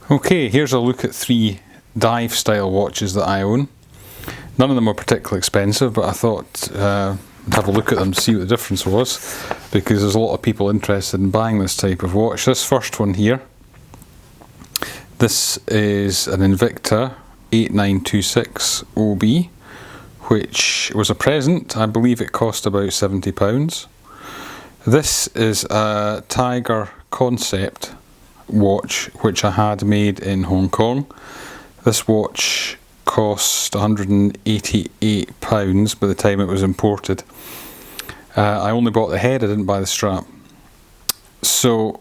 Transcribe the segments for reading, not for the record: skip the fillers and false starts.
Okay, here's a look at 3 dive style watches that I own. None of them are particularly expensive, but I thought I'd have a look at them to see what the difference was, because there's a lot of people interested in buying this type of watch. This first one here, this is an Invicta 8926 OB, which was a present. I believe it cost about £70. This is a Tiger Concept watch which I had made in Hong Kong. This watch cost £188 by the time it was imported. I only bought the head, I didn't buy the strap. So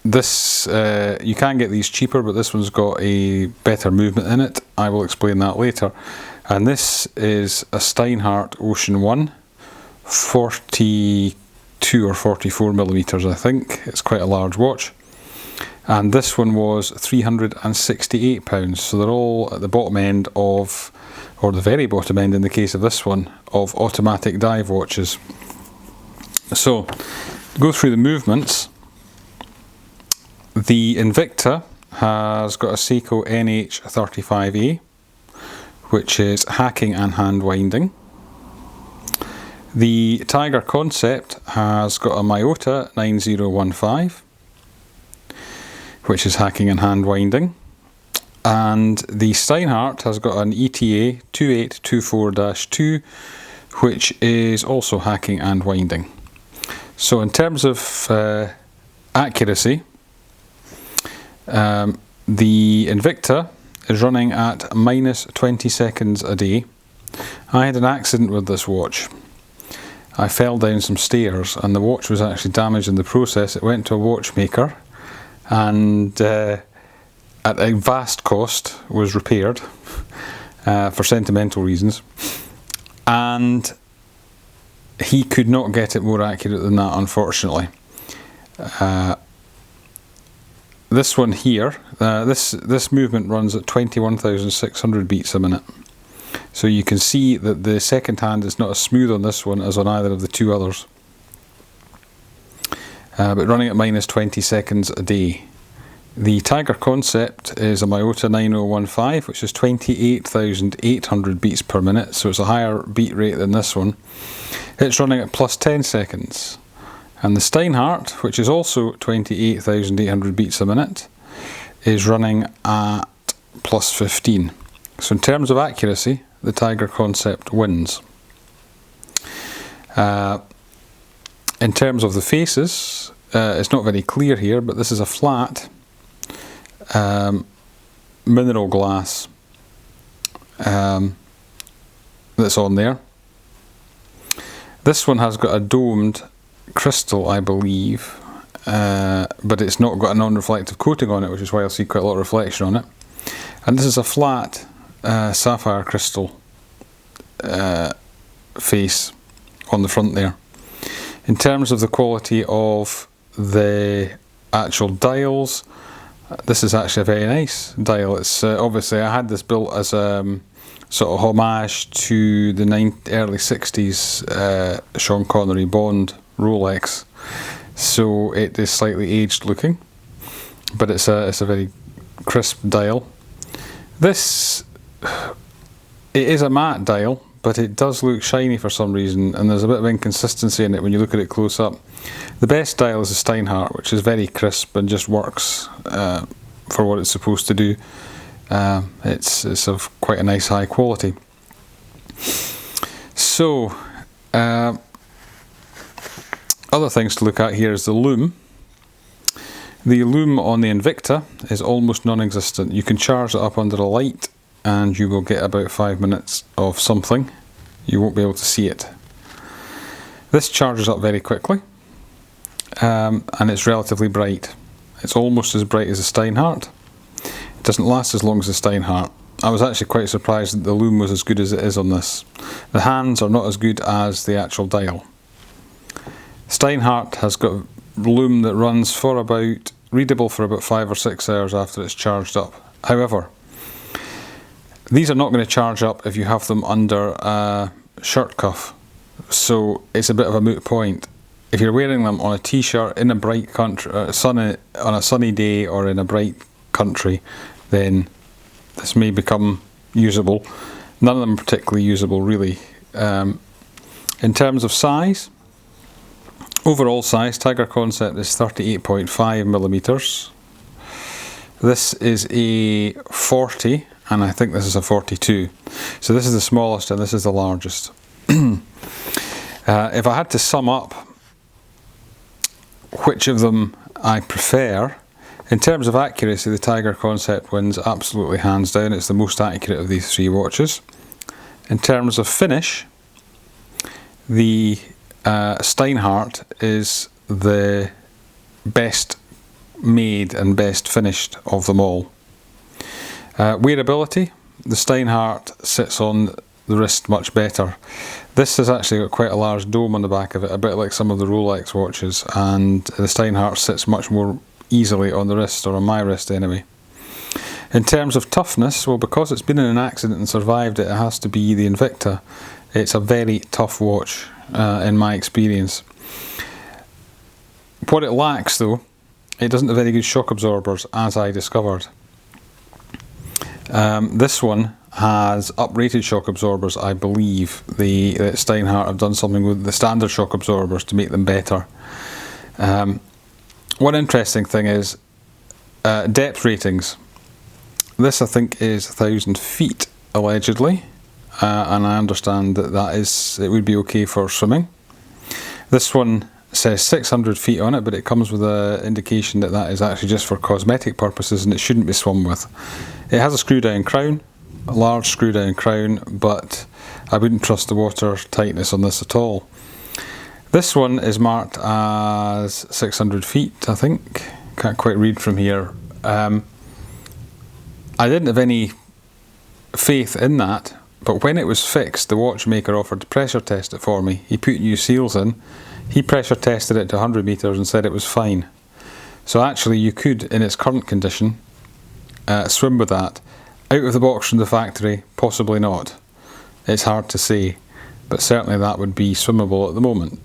this, you can get these cheaper, but this one's got a better movement in it. I will explain that later. And this is a Steinhardt Ocean One, 42 or 44 millimeters, I think. It's quite a large watch. And this one was £368, so they're all at the bottom end of, or the very bottom end in the case of this one, of automatic dive watches. So, go through the movements. The Invicta has got a Seiko NH35A, which is hacking and hand winding. The Tiger Concept has got a Miyota 9015, which is hacking and hand winding, and the Steinhardt has got an ETA 2824-2, which is also hacking and winding. So in terms of accuracy, the Invicta is running at minus 20 seconds a day. I had an accident with this watch. I fell down some stairs and the watch was actually damaged in the process. It went to a watchmaker, and at a vast cost was repaired for sentimental reasons, and he could not get it more accurate than that, unfortunately. This one here, this movement runs at 21,600 beats a minute, so you can see that the second hand is not as smooth on this one as on either of the 2 others. But running at minus 20 seconds a day. The Tiger Concept is a Miyota 9015, which is 28,800 beats per minute, so it's a higher beat rate than this one. It's running at plus 10 seconds. And the Steinhardt, which is also 28,800 beats a minute, is running at plus 15. So in terms of accuracy, the Tiger Concept wins. In terms of the faces, it's not very clear here, but this is a flat mineral glass that's on there. This one has got a domed crystal, I believe, but it's not got a non-reflective coating on it, which is why I'll see quite a lot of reflection on it. And this is a flat sapphire crystal face on the front there. In terms of the quality of the actual dials, this is actually a very nice dial. It's obviously, I had this built as a sort of homage to the early 60s Sean Connery Bond Rolex, so it is slightly aged looking, but it's a very crisp dial. This, it is a matte dial, but it does look shiny for some reason, and there's a bit of inconsistency in it when you look at it close up. The best dial is the Steinhardt, which is very crisp and just works for what it's supposed to do. It's of quite a nice high quality. So, other things to look at here is the Loom. The Loom on the Invicta is almost non-existent. You can charge it up under a light and you will get about 5 minutes of something. You won't be able to see it. This charges up very quickly, and it's relatively bright. It's almost as bright as a Steinhardt. It doesn't last as long as the Steinhardt. I was actually quite surprised that the Loom was as good as it is on this. The hands are not as good as the actual dial. Steinhardt has got a Loom that runs for about, readable for about 5 or 6 hours after it's charged up. However, these are not going to charge up if you have them under a shirt cuff, so it's a bit of a moot point. If you're wearing them on a t-shirt in a bright country, on a sunny day or in a bright country, then this may become usable. None of them are particularly usable, really. In terms of size, overall size, Tiger Concept is 38.5 millimeters. This is a 40, and I think this is a 42. So this is the smallest and this is the largest. If I had to sum up which of them I prefer, in terms of accuracy, the Tiger Concept wins absolutely hands down. It's the most accurate of these three watches. In terms of finish, the Steinhardt is the best made and best finished of them all. Wearability, the Steinhardt sits on the wrist much better. This has actually got quite a large dome on the back of it, a bit like some of the Rolex watches, and the Steinhardt sits much more easily on the wrist, or on my wrist anyway. In terms of toughness, well, because it's been in an accident and survived it, it has to be the Invicta. It's a very tough watch in my experience. What it lacks though, it doesn't have very good shock absorbers, as I discovered. This one has uprated shock absorbers. I believe the Steinhardt have done something with the standard shock absorbers to make them better. One interesting thing is depth ratings. This I think is 1,000 feet allegedly, and I understand that it would be okay for swimming. This one says 600 feet on it, but it comes with an indication that that is actually just for cosmetic purposes and it shouldn't be swum with. It has a screw down crown, a large screw down crown, but I wouldn't trust the water tightness on this at all. This one is marked as 600 feet, I think. Can't quite read from here. I didn't have any faith in that, but when it was fixed, the watchmaker offered to pressure test it for me. He put new seals in. He pressure tested it to 100 metres and said it was fine. So actually you could, in its current condition, swim with that. Out of the box from the factory, possibly not. It's hard to say, but certainly that would be swimmable at the moment.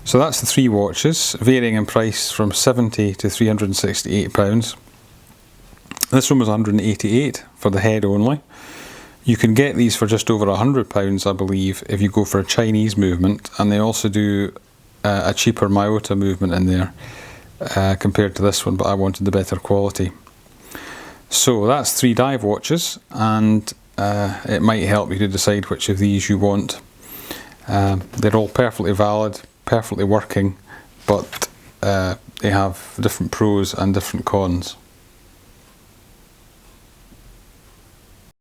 So that's the three watches, varying in price from £70 to £368. This one was £188 for the head only. You can get these for just over £100, I believe, if you go for a Chinese movement, and they also do a cheaper Miyota movement in there compared to this one, but I wanted the better quality. So that's three dive watches, and it might help you to decide which of these you want. They're all perfectly valid, perfectly working, but they have different pros and different cons.